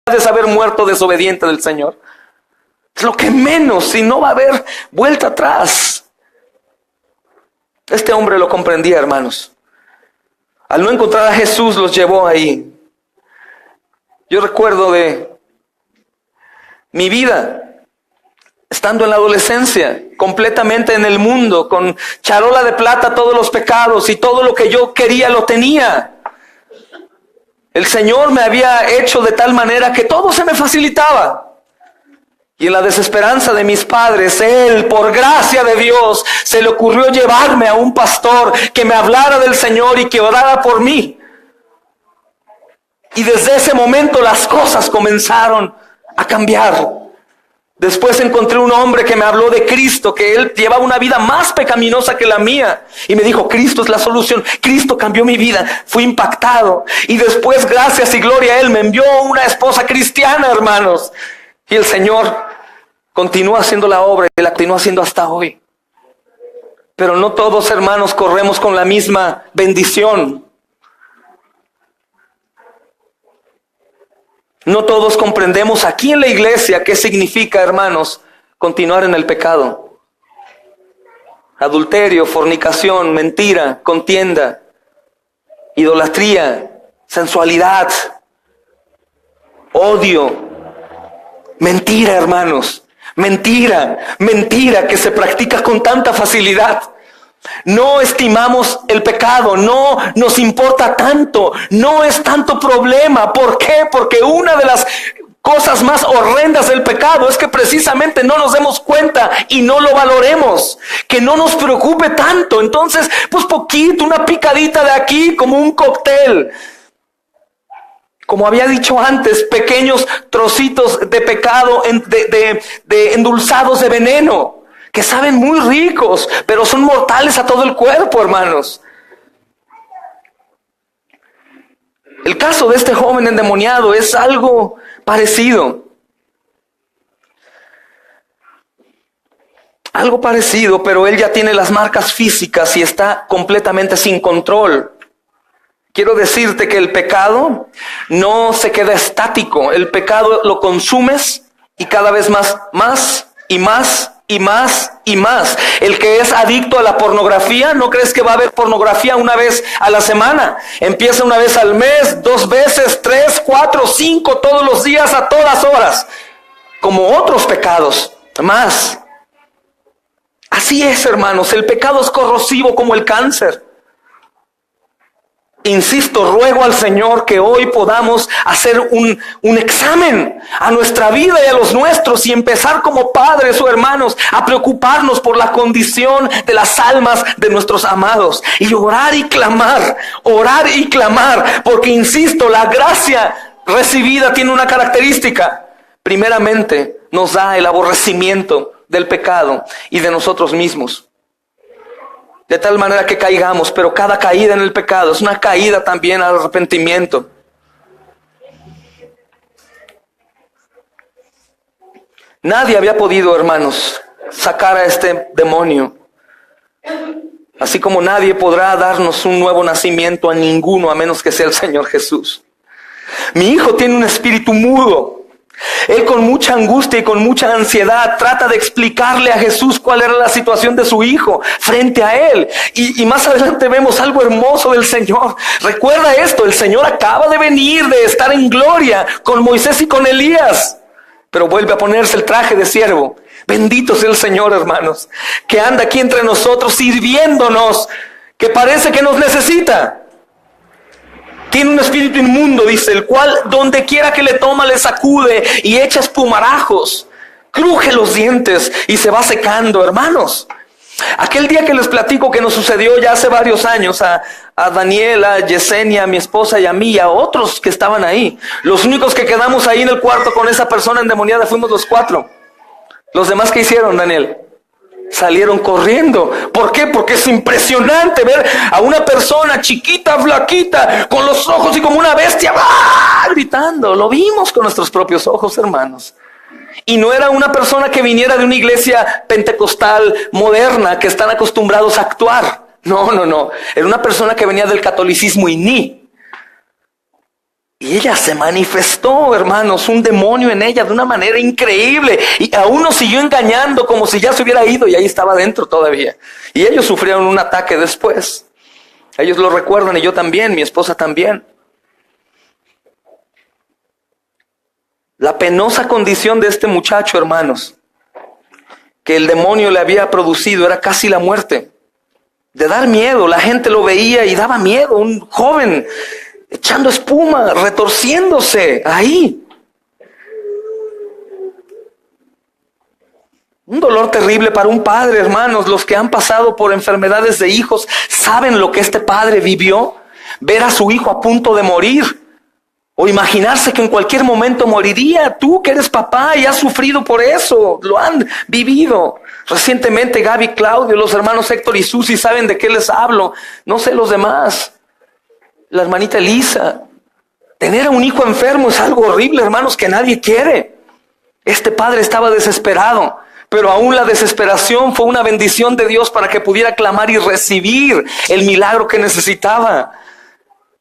de haber muerto desobediente del Señor. Es lo que menos, si no va a haber vuelta atrás. Este hombre lo comprendía, hermanos. Al no encontrar a Jesús, los llevó ahí. Yo recuerdo de mi vida, estando en la adolescencia, completamente en el mundo, con charola de plata todos los pecados y todo lo que yo quería lo tenía. El Señor me había hecho de tal manera que todo se me facilitaba. Y en la desesperanza de mis padres, Él, por gracia de Dios, se le ocurrió llevarme a un pastor que me hablara del Señor y que orara por mí. Y desde ese momento las cosas comenzaron a cambiar. Después encontré un hombre que me habló de Cristo, que él llevaba una vida más pecaminosa que la mía. Y me dijo, Cristo es la solución. Cristo cambió mi vida. Fui impactado. Y después, gracias y gloria a Él, me envió una esposa cristiana, hermanos. Y el Señor continúa haciendo la obra y la continúa haciendo hasta hoy. Pero no todos, hermanos, corremos con la misma bendición. No todos comprendemos aquí en la iglesia qué significa, hermanos, continuar en el pecado. Adulterio, fornicación, mentira, contienda, idolatría, sensualidad, odio, mentira, hermanos, mentira que se practica con tanta facilidad. No estimamos el pecado, no nos importa tanto, no es tanto problema. ¿Por qué? Porque una de las cosas más horrendas del pecado es que precisamente no nos demos cuenta y no lo valoremos, que no nos preocupe tanto. Entonces, pues poquito, una picadita de aquí como un cóctel. Como había dicho antes, pequeños trocitos de pecado, de endulzados de veneno, que saben muy ricos, pero son mortales a todo el cuerpo, hermanos. El caso de este joven endemoniado es algo parecido. Algo parecido, pero él ya tiene las marcas físicas y está completamente sin control. Quiero decirte que el pecado no se queda estático. El pecado lo consumes y cada vez más y más. El que es adicto a la pornografía, ¿no crees que va a haber pornografía una vez a la semana? Empieza una vez al mes, 2 veces, 3, 4, 5, todos los días, a todas horas. Como otros pecados, más. Así es, hermanos, el pecado es corrosivo como el cáncer. Insisto, ruego al Señor que hoy podamos hacer un examen a nuestra vida y a los nuestros y empezar como padres o hermanos a preocuparnos por la condición de las almas de nuestros amados y orar y clamar, porque insisto, la gracia recibida tiene una característica. Primeramente, nos da el aborrecimiento del pecado y de nosotros mismos. De tal manera que caigamos, pero cada caída en el pecado es una caída también al arrepentimiento. Nadie había podido, hermanos, sacar a este demonio. Así como nadie podrá darnos un nuevo nacimiento a ninguno, a menos que sea el Señor Jesús. Mi hijo tiene un espíritu mudo. Él con mucha angustia y con mucha ansiedad trata de explicarle a Jesús cuál era la situación de su hijo frente a él. Y más adelante vemos algo hermoso del Señor. Recuerda esto, el Señor acaba de venir, de estar en gloria con Moisés y con Elías. Pero vuelve a ponerse el traje de siervo. Bendito sea el Señor, hermanos, que anda aquí entre nosotros sirviéndonos, que parece que nos necesita. Tiene un espíritu inmundo, dice, el cual donde quiera que le toma le sacude y echa espumarajos, cruje los dientes y se va secando, hermanos. Aquel día que les platico que nos sucedió ya hace varios años a Daniela, a Yesenia, a mi esposa y a mí y a otros que estaban ahí. Los únicos que quedamos ahí en el cuarto con esa persona endemoniada fuimos los 4. Los demás, ¿qué hicieron, Daniel? Salieron corriendo. ¿Por qué? Porque es impresionante ver a una persona chiquita, flaquita, con los ojos y como una bestia, ¡ah!, gritando. Lo vimos con nuestros propios ojos, hermanos. Y no era una persona que viniera de una iglesia pentecostal moderna que están acostumbrados a actuar. No. Era una persona que venía del catolicismo y Y ella se manifestó, hermanos, un demonio en ella de una manera increíble. Y aún nos siguió engañando como si ya se hubiera ido y ahí estaba dentro todavía. Y ellos sufrieron un ataque después. Ellos lo recuerdan y yo también, mi esposa también. La penosa condición de este muchacho, hermanos, que el demonio le había producido, era casi la muerte. De dar miedo, la gente lo veía y daba miedo. Un joven echando espuma, retorciéndose ahí. Un dolor terrible para un padre, hermanos. Los que han pasado por enfermedades de hijos saben lo que este padre vivió. Ver a su hijo a punto de morir. O imaginarse que en cualquier momento moriría. Tú que eres papá y has sufrido por eso. Lo han vivido. Recientemente Gaby, Claudio, los hermanos Héctor y Susi saben de qué les hablo. No sé los demás. La hermanita Elisa. Tener a un hijo enfermo es algo horrible, hermanos, que nadie quiere. Este padre estaba desesperado. Pero aún la desesperación fue una bendición de Dios para que pudiera clamar y recibir el milagro que necesitaba.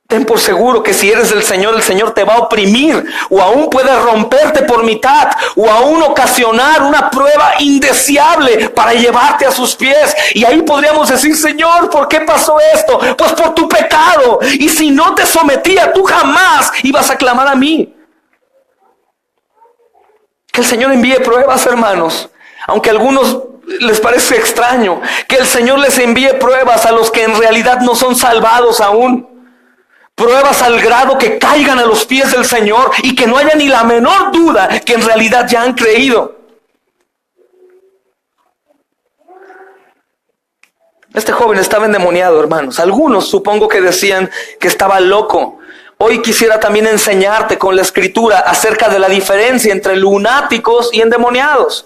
Ten por seguro que si eres del Señor, el Señor te va a oprimir, o aún puede romperte por mitad, o aún ocasionar una prueba indeseable para llevarte a sus pies. Y ahí podríamos decir: Señor, ¿por qué pasó esto? Pues por tu pecado. Y si no te sometía, tú jamás ibas a clamar a mí. Que el Señor envíe pruebas, hermanos. Aunque a algunos les parece extraño, que el Señor les envíe pruebas a los que en realidad no son salvados aún. Pruebas al grado que caigan a los pies del Señor y que no haya ni la menor duda que en realidad ya han creído. Este joven estaba endemoniado, hermanos. Algunos supongo que decían que estaba loco. Hoy quisiera también enseñarte con la Escritura acerca de la diferencia entre lunáticos y endemoniados.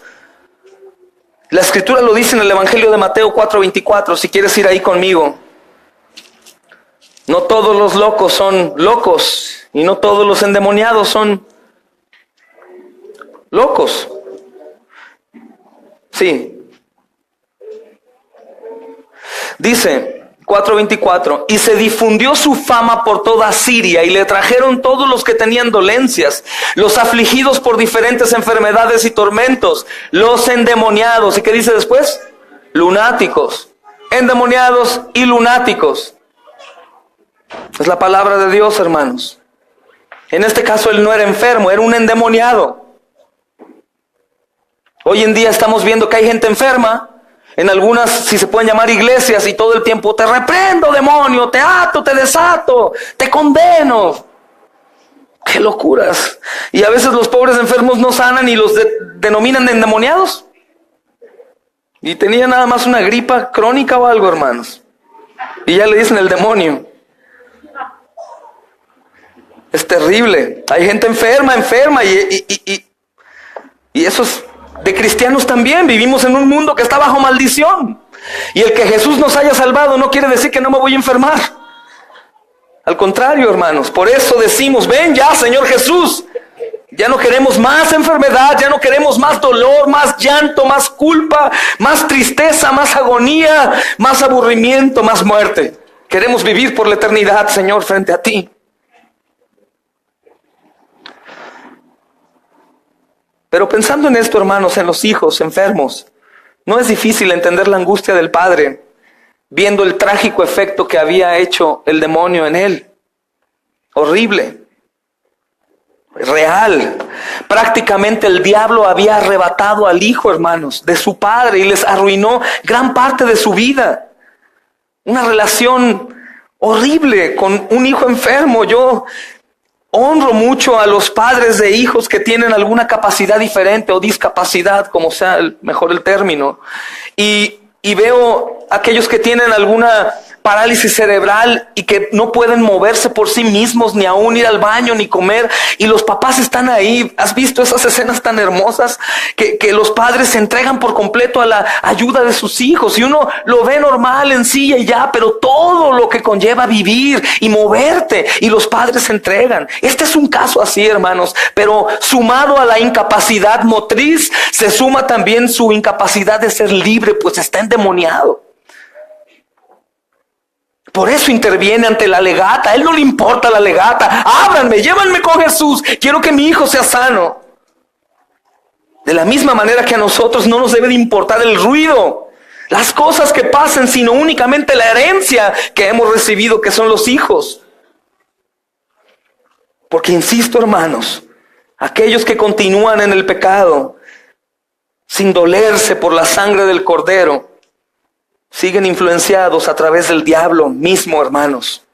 La Escritura lo dice en el Evangelio de Mateo 4:24, si quieres ir ahí conmigo. No todos los locos son locos y no todos los endemoniados son locos. Sí. Dice 4:24, y se difundió su fama por toda Siria y le trajeron todos los que tenían dolencias, los afligidos por diferentes enfermedades y tormentos, los endemoniados. ¿Y qué dice después? Lunáticos, endemoniados y lunáticos. Es la palabra de Dios, hermanos. En este caso él no era enfermo, era un endemoniado. Hoy en día estamos viendo que hay gente enferma en algunas, si se pueden llamar iglesias, y todo el tiempo: te reprendo, demonio, te ato, te desato, te condeno. ¡Qué locuras! Y a veces los pobres enfermos no sanan y los denominan de endemoniados. Y tenía nada más una gripa crónica o algo, hermanos. Y ya le dicen el demonio. Es terrible. Hay gente enferma y eso es de cristianos también. Vivimos en un mundo que está bajo maldición. Y el que Jesús nos haya salvado no quiere decir que no me voy a enfermar. Al contrario, hermanos. Por eso decimos: ven ya, Señor Jesús. Ya no queremos más enfermedad, ya no queremos más dolor, más llanto, más culpa, más tristeza, más agonía, más aburrimiento, más muerte. Queremos vivir por la eternidad, Señor, frente a ti. Pero pensando en esto, hermanos, en los hijos enfermos, no es difícil entender la angustia del padre, viendo el trágico efecto que había hecho el demonio en él. Horrible. Real. Prácticamente el diablo había arrebatado al hijo, hermanos, de su padre y les arruinó gran parte de su vida. Una relación horrible con un hijo enfermo. Yo honro mucho a los padres de hijos que tienen alguna capacidad diferente o discapacidad, como sea mejor el término. Y veo aquellos que tienen alguna parálisis cerebral y que no pueden moverse por sí mismos, ni aún ir al baño, ni comer. Y los papás están ahí. ¿Has visto esas escenas tan hermosas? Que los padres se entregan por completo a la ayuda de sus hijos. Y uno lo ve normal en sí y ya, pero todo lo que conlleva vivir y moverte. Y los padres se entregan. Este es un caso así, hermanos. Pero sumado a la incapacidad motriz, se suma también su incapacidad de ser libre, pues está endemoniado. Por eso interviene ante la legata. A él no le importa la legata. Ábranme, llévanme con Jesús. Quiero que mi hijo sea sano. De la misma manera que a nosotros no nos debe de importar el ruido, las cosas que pasen, sino únicamente la herencia que hemos recibido, que son los hijos. Porque insisto, hermanos, aquellos que continúan en el pecado, sin dolerse por la sangre del Cordero, siguen influenciados a través del diablo mismo, hermanos.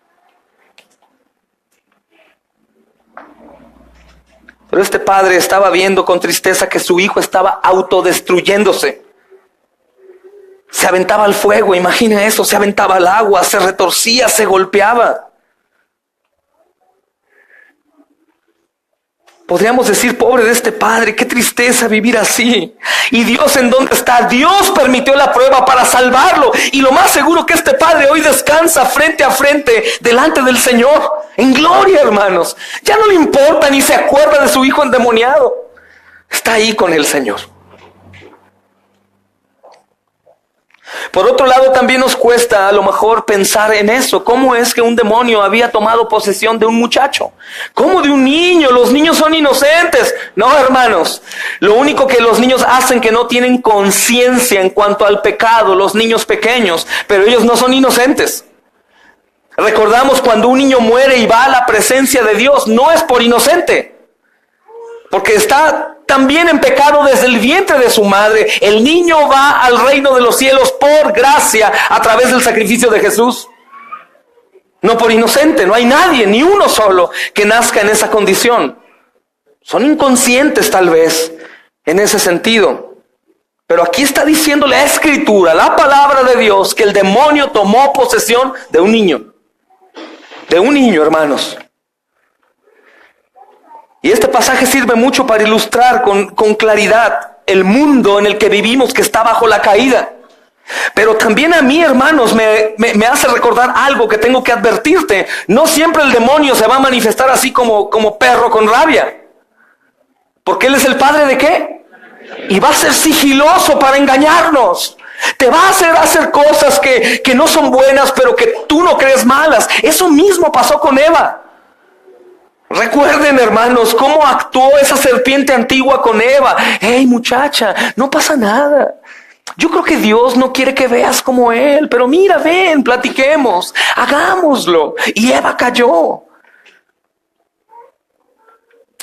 Pero este padre estaba viendo con tristeza que su hijo estaba autodestruyéndose. Se aventaba al fuego, imagina eso, se aventaba al agua, se retorcía, se golpeaba. Podríamos decir, pobre de este padre, qué tristeza vivir así. ¿Y Dios en dónde está? Dios permitió la prueba para salvarlo. Y lo más seguro que este padre hoy descansa frente a frente delante del Señor. En gloria, hermanos. Ya no le importa ni se acuerda de su hijo endemoniado. Está ahí con el Señor. Por otro lado, también nos cuesta a lo mejor pensar en eso. ¿Cómo es que un demonio había tomado posesión de un muchacho? ¿Cómo de un niño? Los niños son inocentes. No, hermanos. Lo único que los niños hacen que no tienen conciencia en cuanto al pecado, los niños pequeños, pero ellos no son inocentes. Recordamos cuando un niño muere y va a la presencia de Dios, no es por inocente, porque está también en pecado desde el vientre de su madre. El niño va al reino de los cielos por gracia a través del sacrificio de Jesús. No por inocente, no hay nadie, ni uno solo que nazca en esa condición. Son inconscientes tal vez en ese sentido. Pero aquí está diciendo la Escritura, la palabra de Dios, que el demonio tomó posesión de un niño. De un niño, hermanos. Y este pasaje sirve mucho para ilustrar con claridad el mundo en el que vivimos, que está bajo la caída. Pero también a mí, hermanos, me hace recordar algo que tengo que advertirte. No siempre el demonio se va a manifestar así como perro con rabia. Porque él es el padre de ¿qué? Y va a ser sigiloso para engañarnos. Te va a hacer cosas que no son buenas, pero que tú no crees malas. Eso mismo pasó con Eva. Recuerden, hermanos, cómo actuó esa serpiente antigua con Eva. Hey, muchacha, no pasa nada. Yo creo que Dios no quiere que veas como Él, pero mira, ven, platiquemos, hagámoslo. Y Eva cayó.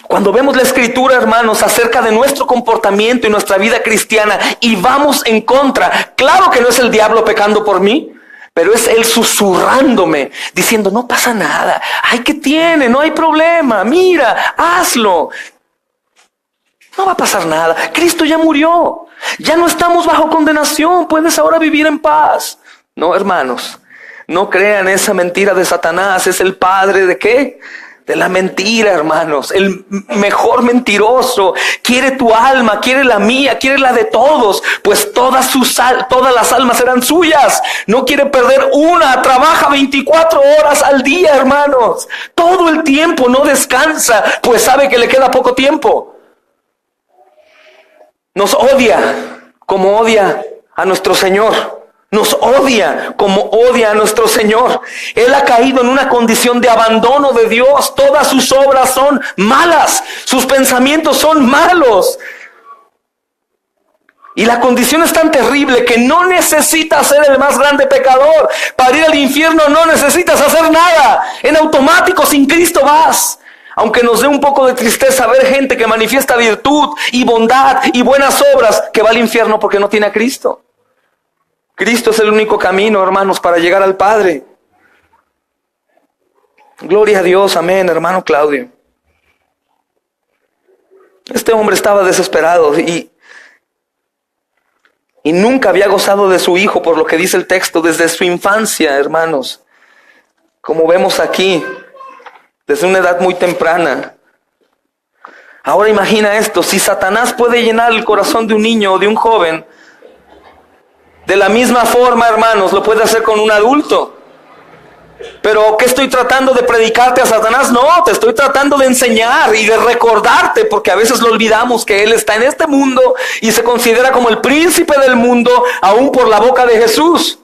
Cuando vemos la Escritura, hermanos, acerca de nuestro comportamiento y nuestra vida cristiana y vamos en contra, claro que no es el diablo pecando por mí, pero es él susurrándome, diciendo, no pasa nada. Ay, ¿qué tiene? No hay problema. Mira, hazlo. No va a pasar nada. Cristo ya murió. Ya no estamos bajo condenación. Puedes ahora vivir en paz. No, hermanos, no crean esa mentira de Satanás. Es el padre de ¿qué? De la mentira, hermanos. El mejor mentiroso. Quiere tu alma, quiere la mía, quiere la de todos. Pues todas las almas serán suyas. No quiere perder una. Trabaja 24 horas al día, hermanos. Todo el tiempo, no descansa, pues sabe que le queda poco tiempo. Nos odia como odia a nuestro Señor. Nos odia como odia a nuestro Señor. Él ha caído en una condición de abandono de Dios. Todas sus obras son malas. Sus pensamientos son malos. Y la condición es tan terrible que no necesitas ser el más grande pecador. Para ir al infierno no necesitas hacer nada. En automático, sin Cristo vas. Aunque nos dé un poco de tristeza ver gente que manifiesta virtud y bondad y buenas obras, que va al infierno porque no tiene a Cristo. Cristo es el único camino, hermanos, para llegar al Padre. Gloria a Dios, amén, hermano Claudio. Este hombre estaba desesperado y nunca había gozado de su hijo, por lo que dice el texto, desde su infancia, hermanos. Como vemos aquí, desde una edad muy temprana. Ahora imagina esto, si Satanás puede llenar el corazón de un niño o de un joven, de la misma forma, hermanos, lo puede hacer con un adulto. Pero ¿qué estoy tratando de predicarte a Satanás? No, te estoy tratando de enseñar y de recordarte, porque a veces lo olvidamos, que Él está en este mundo y se considera como el príncipe del mundo, aún por la boca de Jesús.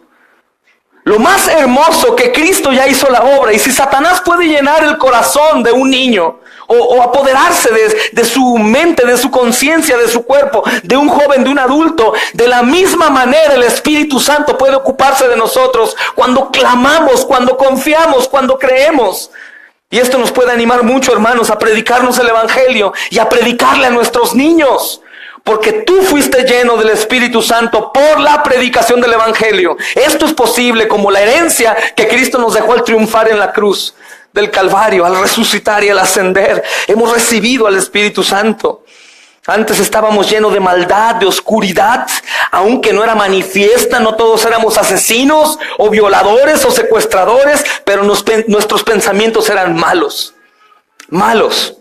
Lo más hermoso que Cristo ya hizo la obra. Y si Satanás puede llenar el corazón de un niño o apoderarse de su mente, de su conciencia, de su cuerpo, de un joven, de un adulto, de la misma manera el Espíritu Santo puede ocuparse de nosotros cuando clamamos, cuando confiamos, cuando creemos. Y esto nos puede animar mucho, hermanos, a predicarnos el Evangelio y a predicarle a nuestros niños. Porque tú fuiste lleno del Espíritu Santo por la predicación del Evangelio. Esto es posible como la herencia que Cristo nos dejó al triunfar en la cruz del Calvario, al resucitar y al ascender. Hemos recibido al Espíritu Santo. Antes estábamos llenos de maldad, de oscuridad, aunque no era manifiesta. No todos éramos asesinos o violadores o secuestradores, pero nuestros pensamientos eran malos. Malos.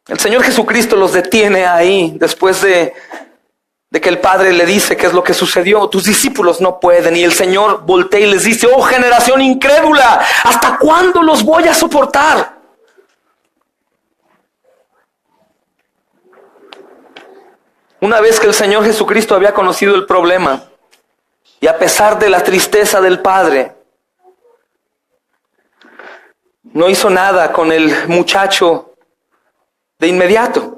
El Señor Jesucristo los detiene ahí después de que el Padre le dice qué es lo que sucedió. Tus discípulos no pueden. Y el Señor voltea y les dice: oh generación incrédula, ¿hasta cuándo los voy a soportar? Una vez que el Señor Jesucristo había conocido el problema, y a pesar de la tristeza del Padre, no hizo nada con el muchacho de inmediato.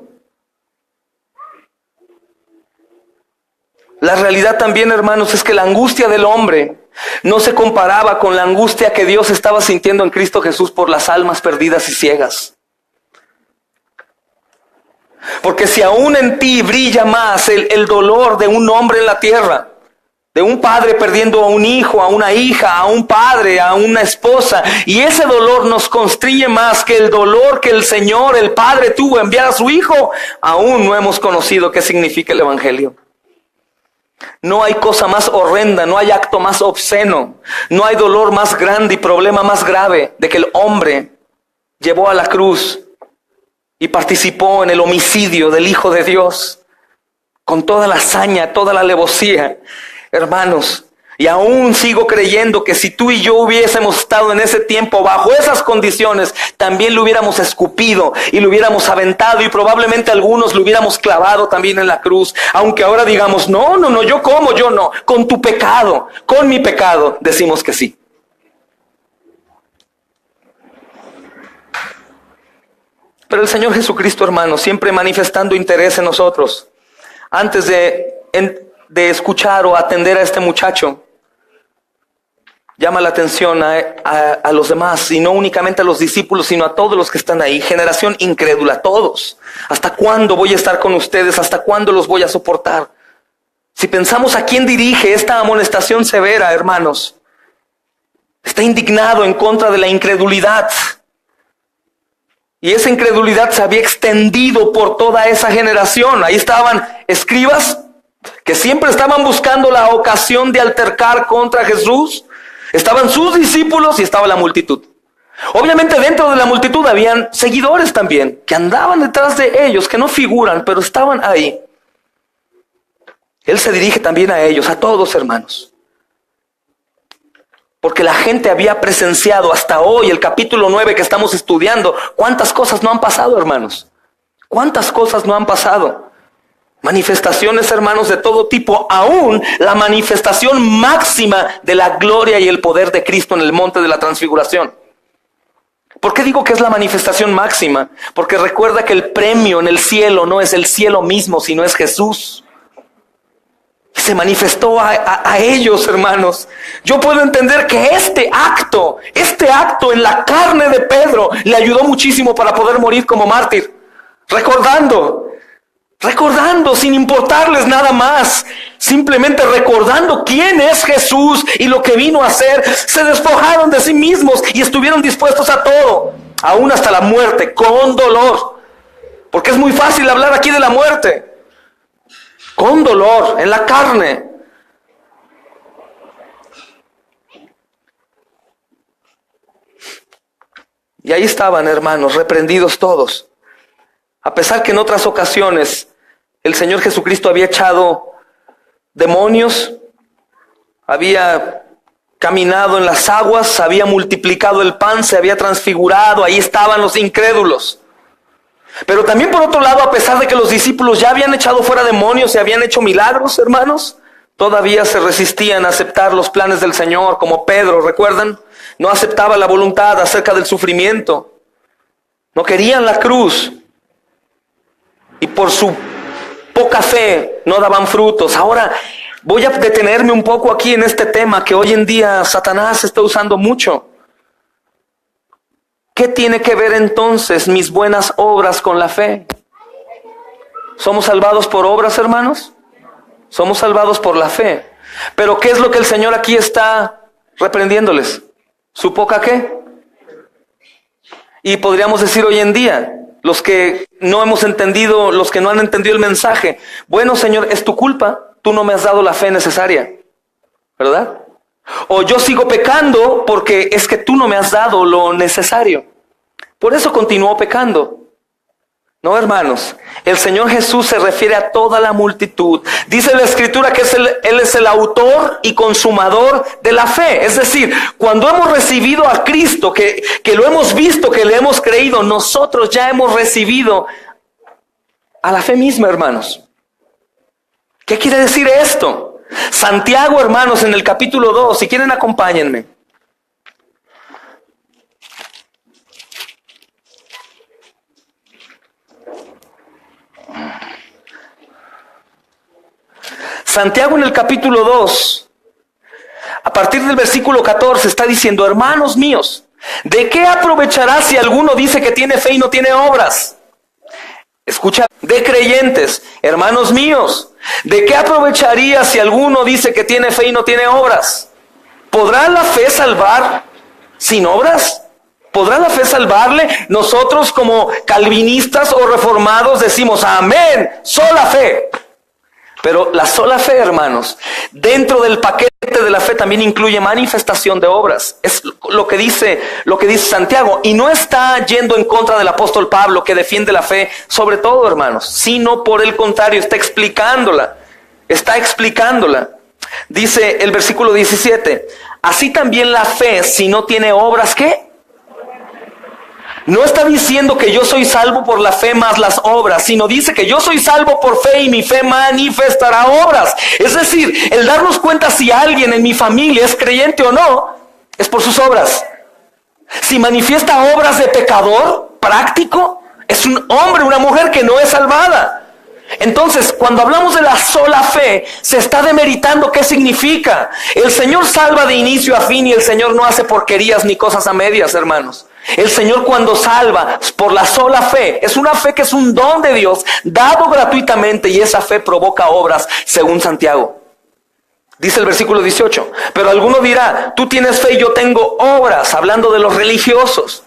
La realidad también, hermanos, es que la angustia del hombre no se comparaba con la angustia que Dios estaba sintiendo en Cristo Jesús por las almas perdidas y ciegas. Porque si aún en ti brilla más el dolor de un hombre en la tierra, de un padre perdiendo a un hijo, a una hija, a un padre, a una esposa, y ese dolor nos constriñe más que el dolor que el Señor, el Padre, tuvo a enviar a su Hijo, aún no hemos conocido qué significa el Evangelio. No hay cosa más horrenda, no hay acto más obsceno, no hay dolor más grande y problema más grave de que el hombre llevó a la cruz y participó en el homicidio del Hijo de Dios con toda la hazaña, toda la alevosía. Hermanos, y aún sigo creyendo que si tú y yo hubiésemos estado en ese tiempo bajo esas condiciones, también lo hubiéramos escupido y lo hubiéramos aventado, y probablemente algunos lo hubiéramos clavado también en la cruz. Aunque ahora digamos: no, yo como, yo no. Con tu pecado, con mi pecado, decimos que sí. Pero el Señor Jesucristo, hermanos, siempre manifestando interés en nosotros, antes de escuchar o atender a este muchacho, llama la atención a los demás, y no únicamente a los discípulos, sino a todos los que están ahí. Generación incrédula, todos. ¿Hasta cuándo voy a estar con ustedes? ¿Hasta cuándo los voy a soportar? Si pensamos a quién dirige esta amonestación severa, hermanos, está indignado en contra de la incredulidad. Y esa incredulidad se había extendido por toda esa generación. Ahí estaban escribas que siempre estaban buscando la ocasión de altercar contra Jesús. Estaban sus discípulos y estaba la multitud. Obviamente dentro de la multitud habían seguidores también, que andaban detrás de ellos, que no figuran, pero estaban ahí. Él se dirige también a ellos, a todos, hermanos. Porque la gente había presenciado hasta hoy, el capítulo 9 que estamos estudiando. ¿Cuántas cosas no han pasado, hermanos? ¿Cuántas cosas no han pasado? Manifestaciones, hermanos, de todo tipo. Aún la manifestación máxima de la gloria y el poder de Cristo en el monte de la transfiguración. ¿Por qué digo que es la manifestación máxima? Porque recuerda que el premio en el cielo no es el cielo mismo, sino es Jesús. Se manifestó a ellos, hermanos. Yo puedo entender que este acto en la carne de Pedro le ayudó muchísimo para poder morir como mártir. Recordando, sin importarles nada más, simplemente recordando quién es Jesús y lo que vino a hacer, se despojaron de sí mismos y estuvieron dispuestos a todo, aún hasta la muerte, con dolor. Porque es muy fácil hablar aquí de la muerte. Con dolor, en la carne. Y ahí estaban, hermanos, reprendidos todos. A pesar que en otras ocasiones el Señor Jesucristo había echado demonios, había caminado en las aguas, había multiplicado el pan, se había transfigurado, ahí estaban los incrédulos. Pero también por otro lado, a pesar de que los discípulos ya habían echado fuera demonios y habían hecho milagros, hermanos, todavía se resistían a aceptar los planes del Señor, como Pedro, ¿recuerdan? No aceptaba la voluntad acerca del sufrimiento. No querían la cruz. Y por su poca fe no daban frutos. Ahora voy a detenerme un poco aquí en este tema que hoy en día Satanás está usando mucho. ¿Qué tiene que ver entonces mis buenas obras con la fe? ¿Somos salvados por obras, hermanos? Somos salvados por la fe. Pero ¿qué es lo que el Señor aquí está reprendiéndoles? ¿Su poca qué? Y podríamos decir hoy en día, los que no hemos entendido, los que no han entendido el mensaje, bueno, Señor, es tu culpa, tú no me has dado la fe necesaria, ¿verdad? O yo sigo pecando porque es que tú no me has dado lo necesario. Por eso continuó pecando. No, hermanos, el Señor Jesús se refiere a toda la multitud. Dice la Escritura que Él es el autor y consumador de la fe. Es decir, cuando hemos recibido a Cristo, que lo hemos visto, que le hemos creído, nosotros ya hemos recibido a la fe misma, hermanos. ¿Qué quiere decir esto? Santiago, hermanos, en el capítulo 2, si quieren acompáñenme. Santiago en el capítulo 2, a partir del versículo 14, está diciendo: hermanos míos, ¿de qué aprovechará si alguno dice que tiene fe y no tiene obras? Escucha, de creyentes, hermanos míos, ¿de qué aprovecharía si alguno dice que tiene fe y no tiene obras? ¿Podrá la fe salvar sin obras? ¿Podrá la fe salvarle? Nosotros como calvinistas o reformados decimos: amén, sola fe. Pero la sola fe, hermanos, dentro del paquete de la fe también incluye manifestación de obras. Es lo que dice Santiago. Y no está yendo en contra del apóstol Pablo, que defiende la fe sobre todo, hermanos, sino por el contrario, está explicándola. Dice el versículo 17, así también la fe, si no tiene obras, ¿qué? No está diciendo que yo soy salvo por la fe más las obras, sino dice que yo soy salvo por fe y mi fe manifestará obras. Es decir, el darnos cuenta si alguien en mi familia es creyente o no, es por sus obras. Si manifiesta obras de pecador práctico, es un hombre, una mujer que no es salvada. Entonces, cuando hablamos de la sola fe, se está demeritando qué significa. El Señor salva de inicio a fin y el Señor no hace porquerías ni cosas a medias, hermanos. El Señor cuando salva por la sola fe, es una fe que es un don de Dios, dado gratuitamente, y esa fe provoca obras, según Santiago. Dice el versículo 18, pero alguno dirá, tú tienes fe y yo tengo obras, hablando de los religiosos.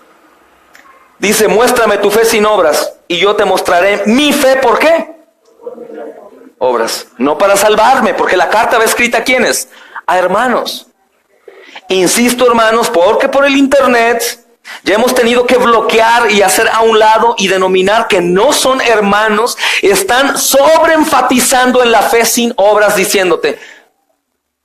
Dice, muéstrame tu fe sin obras y yo te mostraré mi fe, ¿por qué? Obras, no para salvarme, porque la carta va escrita ¿a quiénes? A hermanos. Insisto, hermanos, porque por el internet ya hemos tenido que bloquear y hacer a un lado y denominar que no son hermanos. Están sobreenfatizando en la fe sin obras, diciéndote,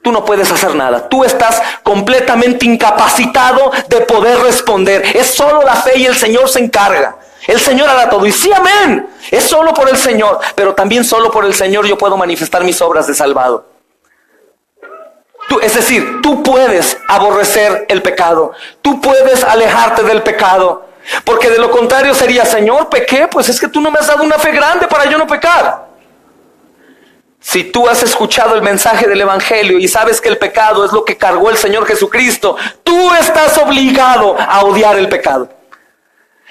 tú no puedes hacer nada, tú estás completamente incapacitado de poder responder. Es solo la fe y el Señor se encarga. El Señor hará todo. Y sí, amén, es solo por el Señor, pero también solo por el Señor yo puedo manifestar mis obras de salvado. Es decir, tú puedes aborrecer el pecado, tú puedes alejarte del pecado, porque de lo contrario sería, Señor, pequé, pues es que tú no me has dado una fe grande para yo no pecar. Si tú has escuchado el mensaje del Evangelio y sabes que el pecado es lo que cargó el Señor Jesucristo, tú estás obligado a odiar el pecado.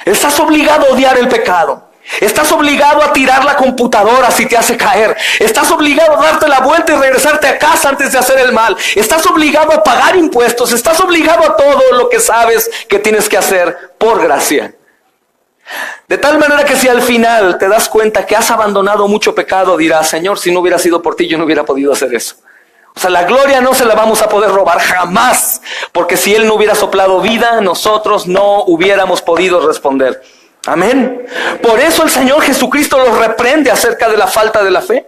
Estás obligado a odiar el pecado. Estás obligado a tirar la computadora si te hace caer. Estás obligado a darte la vuelta y regresarte a casa antes de hacer el mal. Estás obligado a pagar impuestos. Estás obligado a todo lo que sabes que tienes que hacer por gracia. De tal manera que si al final te das cuenta que has abandonado mucho pecado, dirás, Señor, si no hubiera sido por ti, yo no hubiera podido hacer eso. O sea, la gloria no se la vamos a poder robar jamás, porque si Él no hubiera soplado vida, nosotros no hubiéramos podido responder. Amén. Por eso el Señor Jesucristo los reprende acerca de la falta de la fe.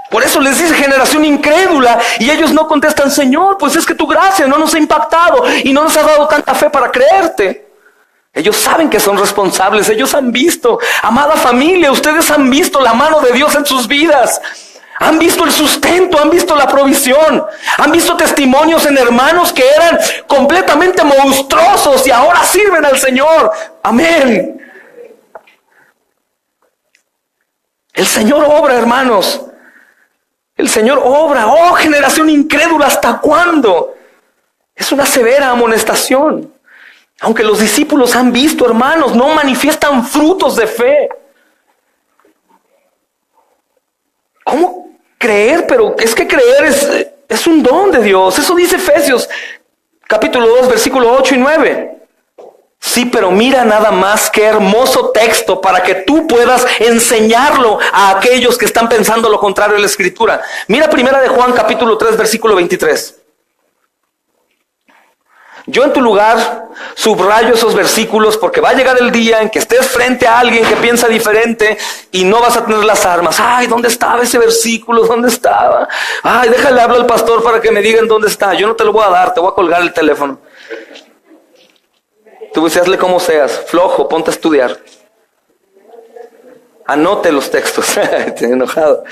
Por eso les dice, generación incrédula, y ellos no contestan, Señor, pues es que tu gracia no nos ha impactado y no nos ha dado tanta fe para creerte. Ellos saben que son responsables, ellos han visto, amada familia, ustedes han visto la mano de Dios en sus vidas. Han visto el sustento, han visto la provisión, han visto testimonios en hermanos que eran completamente monstruosos y ahora sirven al Señor. Amén. El Señor obra, hermanos. El Señor obra. Oh, generación incrédula, ¿hasta cuándo? Es una severa amonestación. Aunque los discípulos han visto, hermanos, no manifiestan frutos de fe. ¿Cómo creer? Pero es que creer es un don de Dios. Eso dice Efesios capítulo 2, versículo 8 y 9. Sí, pero mira nada más qué hermoso texto para que tú puedas enseñarlo a aquellos que están pensando lo contrario de la Escritura. Mira primera de Juan capítulo 3, versículo 23. Yo en tu lugar subrayo esos versículos porque va a llegar el día en que estés frente a alguien que piensa diferente y no vas a tener las armas. Ay, ¿dónde estaba ese versículo? ¿Dónde estaba? Ay, déjale hablar al pastor para que me digan dónde está. Yo no te lo voy a dar, te voy a colgar el teléfono. Tú dices, hazle como seas, flojo, ponte a estudiar. Anote los textos. Estoy enojado.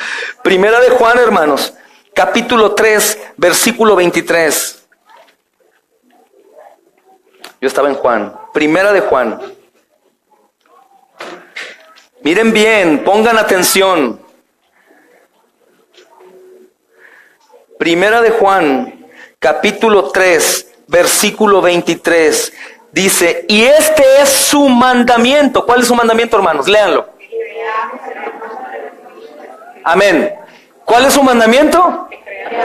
Primera de Juan, hermanos, capítulo 3, versículo 23. Yo estaba en Juan. Primera de Juan. Miren bien, pongan atención. Primera de Juan, capítulo 3, versículo 23. Dice, y este es su mandamiento. ¿Cuál es su mandamiento, hermanos? Léanlo. Amén. ¿Cuál es su mandamiento?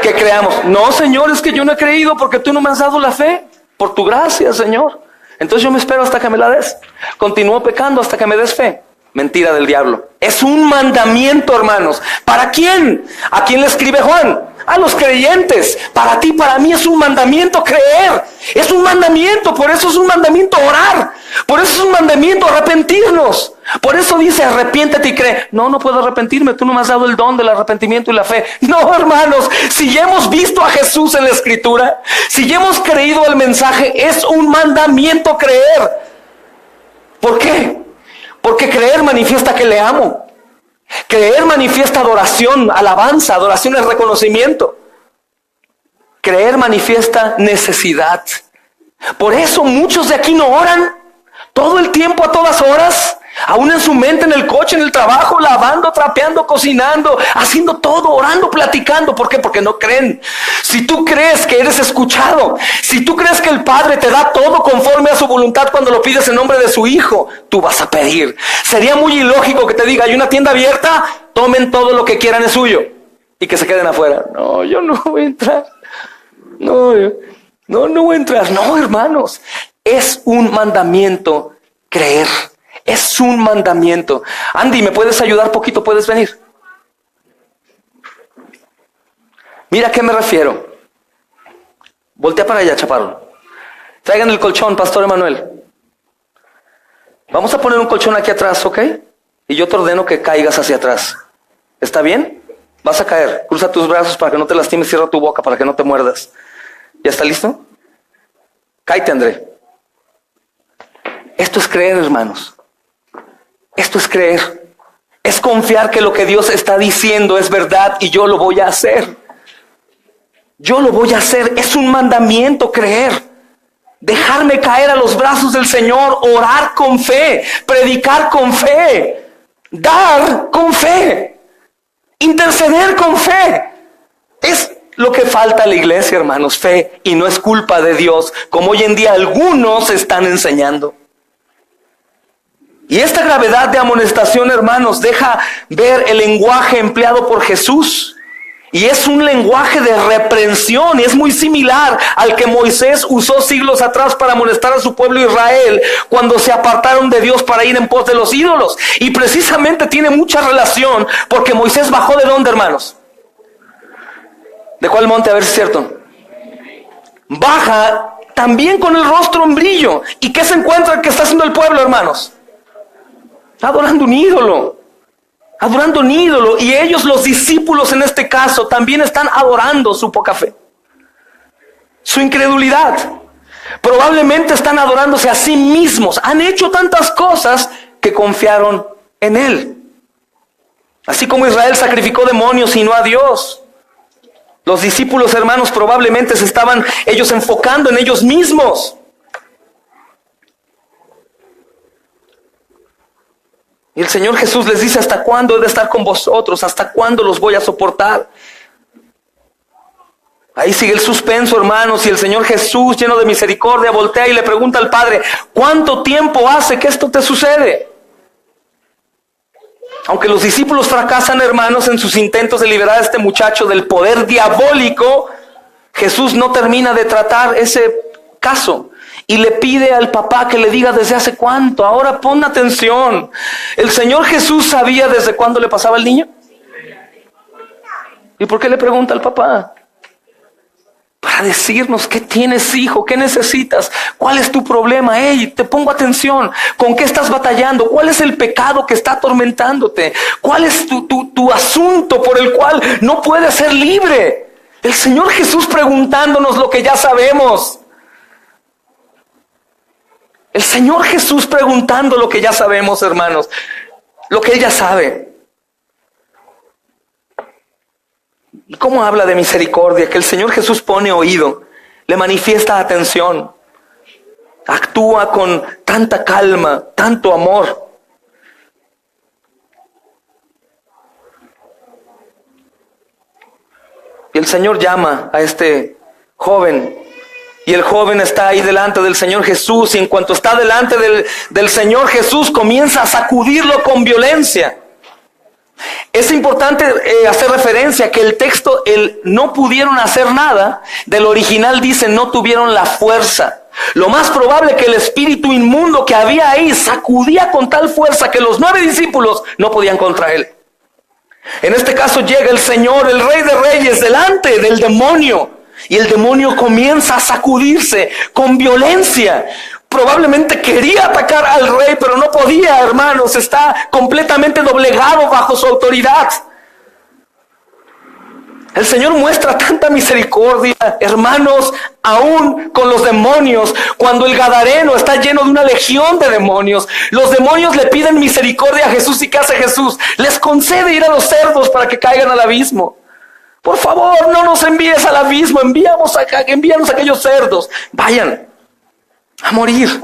Que creamos. No, Señor, es que yo no he creído porque tú no me has dado la fe. Por tu gracia, Señor. Entonces yo me espero hasta que me la des. Continúo pecando hasta que me des fe. Mentira del diablo. Es un mandamiento, hermanos. ¿Para quién? ¿A quién le escribe Juan? A los creyentes. Para ti, para mí es un mandamiento creer. Es un mandamiento. Por eso es un mandamiento orar. Por eso es un mandamiento arrepentirnos. Por eso dice arrepiéntete y cree. No, no puedo arrepentirme. Tú no me has dado el don del arrepentimiento y la fe. No, hermanos. Si ya hemos visto a Jesús en la Escritura, si ya hemos creído el mensaje, es un mandamiento creer. ¿Por qué? Porque creer manifiesta que le amo. Creer manifiesta adoración, alabanza. Adoración es reconocimiento. Creer manifiesta necesidad. Por eso muchos de aquí no oran todo el tiempo, a todas horas. Aún en su mente, en el coche, en el trabajo, lavando, trapeando, cocinando, haciendo todo, orando, platicando. ¿Por qué? Porque no creen. Si tú crees que eres escuchado, si tú crees que el Padre te da todo conforme a su voluntad cuando lo pides en nombre de su Hijo, tú vas a pedir. Sería muy ilógico que te diga, hay una tienda abierta, tomen todo lo que quieran, es suyo, y que se queden afuera. No, yo no voy a entrar. No voy a entrar. No, hermanos, es un mandamiento creer. Es un mandamiento. Andy, ¿me puedes ayudar poquito? ¿Puedes venir? Mira a qué me refiero. Voltea para allá, chaparro. Traigan el colchón, Pastor Emanuel. Vamos a poner un colchón aquí atrás, ¿ok? Y yo te ordeno que caigas hacia atrás. ¿Está bien? Vas a caer. Cruza tus brazos para que no te lastimes. Cierra tu boca para que no te muerdas. ¿Ya está listo? Cáete, André. Esto es creer, hermanos. Esto es creer. Es confiar que lo que Dios está diciendo es verdad y yo lo voy a hacer. Yo lo voy a hacer. Es un mandamiento creer. Dejarme caer a los brazos del Señor, orar con fe, predicar con fe, dar con fe, interceder con fe. Es lo que falta a la iglesia, hermanos, fe, y no es culpa de Dios, como hoy en día algunos están enseñando. Y esta gravedad de amonestación, hermanos, deja ver el lenguaje empleado por Jesús. Y es un lenguaje de reprensión, y es muy similar al que Moisés usó siglos atrás para amonestar a su pueblo Israel cuando se apartaron de Dios para ir en pos de los ídolos. Y precisamente tiene mucha relación porque Moisés bajó ¿de dónde, hermanos? ¿De cuál monte? A ver si es cierto. Baja también con el rostro en brillo. ¿Y qué se encuentra que está haciendo el pueblo, hermanos? Adorando un ídolo. Adorando un ídolo. Y ellos, los discípulos en este caso, también están adorando su poca fe, su incredulidad. Probablemente están adorándose a sí mismos. Han hecho tantas cosas que confiaron en Él. Así como Israel sacrificó demonios y no a Dios, los discípulos, hermanos, probablemente se estaban ellos enfocando en ellos mismos. Y el Señor Jesús les dice: ¿hasta cuándo he de estar con vosotros? ¿Hasta cuándo los voy a soportar? Ahí sigue el suspenso, hermanos, y el Señor Jesús, lleno de misericordia, voltea y le pregunta al Padre: ¿cuánto tiempo hace que esto te sucede? Aunque los discípulos fracasan, hermanos, en sus intentos de liberar a este muchacho del poder diabólico, Jesús no termina de tratar ese caso y le pide al papá que le diga desde hace cuánto. Ahora pon atención. ¿El Señor Jesús sabía desde cuándo le pasaba al niño? ¿Y por qué le pregunta al papá? Para decirnos: ¿qué tienes, hijo? ¿Qué necesitas? ¿Cuál es tu problema? Te pongo atención. ¿Con qué estás batallando? ¿Cuál es el pecado que está atormentándote? ¿Cuál es tu asunto por el cual no puedes ser libre? El Señor Jesús preguntándonos lo que ya sabemos. El Señor Jesús preguntando lo que ya sabemos, hermanos. Lo que Él ya sabe. ¿Y cómo habla de misericordia? Que el Señor Jesús pone oído, le manifiesta atención, actúa con tanta calma, tanto amor. Y el Señor llama a este joven, y el joven está ahí delante del Señor Jesús, y en cuanto está delante del Señor Jesús, comienza a sacudirlo con violencia. Es importante hacer referencia que el texto, el no pudieron hacer nada, del original dice: no tuvieron la fuerza. Lo más probable que el espíritu inmundo que había ahí sacudía con tal fuerza que los 9 discípulos no podían contra él. En este caso llega el Señor, el Rey de Reyes, delante del demonio, y el demonio comienza a sacudirse con violencia. Probablemente quería atacar al rey, pero no podía, hermanos. Está completamente doblegado bajo su autoridad. El Señor muestra tanta misericordia, hermanos, aún con los demonios. Cuando el Gadareno está lleno de una legión de demonios, los demonios le piden misericordia a Jesús. ¿Y qué hace Jesús? Les concede ir a los cerdos para que caigan al abismo. Por favor, no nos envíes al abismo, envíanos a aquellos cerdos. Vayan a morir.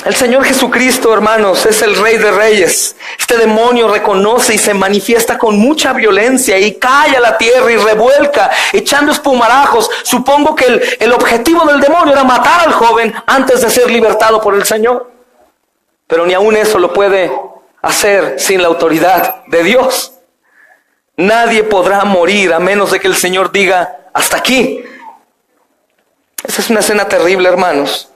El Señor Jesucristo, hermanos, es el Rey de Reyes. Este demonio reconoce y se manifiesta con mucha violencia y cae a la tierra y revuelca, echando espumarajos. Supongo que el objetivo del demonio era matar al joven antes de ser libertado por el Señor. Pero ni aún eso lo puede hacer sin la autoridad de Dios. Nadie podrá morir a menos de que el Señor diga: hasta aquí. Esa es una escena terrible, hermanos.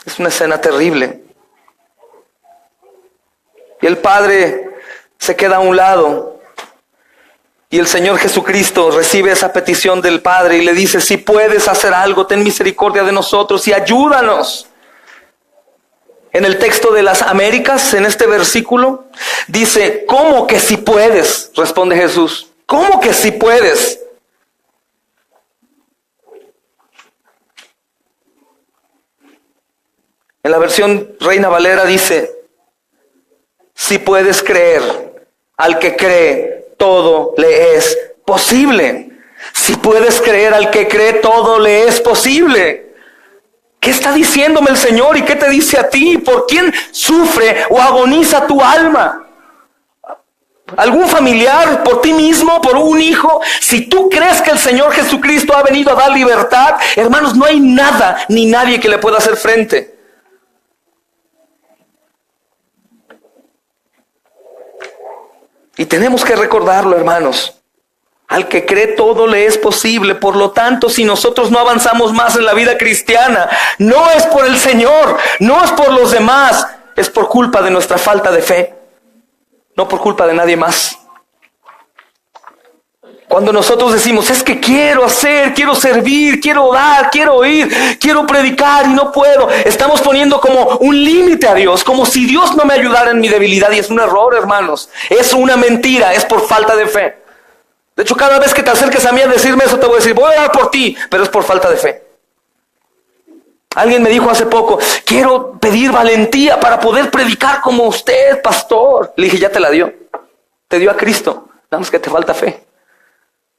Es una escena terrible. Y el Padre se queda a un lado. Y el Señor Jesucristo recibe esa petición del Padre y le dice: si puedes hacer algo, ten misericordia de nosotros y ayúdanos. En el texto de las Américas, en este versículo, dice: ¿cómo que si puedes? Responde Jesús. ¿Cómo que si puedes? En la versión Reina Valera dice: si puedes creer, al que cree, todo le es posible. Si puedes creer, al que cree, todo le es posible. ¿Qué está diciéndome el Señor y qué te dice a ti? ¿Por quién sufre o agoniza tu alma? ¿Algún familiar? ¿Por ti mismo? ¿Por un hijo? Si tú crees que el Señor Jesucristo ha venido a dar libertad, hermanos, no hay nada ni nadie que le pueda hacer frente. Y tenemos que recordarlo, hermanos. Al que cree, todo le es posible. Por lo tanto, si nosotros no avanzamos más en la vida cristiana, no es por el Señor, no es por los demás, es por culpa de nuestra falta de fe, no por culpa de nadie más. Cuando nosotros decimos: es que quiero hacer, quiero servir, quiero dar, quiero ir, quiero predicar y no puedo, estamos poniendo como un límite a Dios, como si Dios no me ayudara en mi debilidad. Y es un error, hermanos, es una mentira, es por falta de fe. De hecho, cada vez que te acerques a mí a decirme eso, te voy a decir: voy a orar por ti, pero es por falta de fe. Alguien me dijo hace poco, quiero pedir valentía para poder predicar como usted, pastor. Le dije, ya te la dio. Te dio a Cristo. Nada más que te falta fe.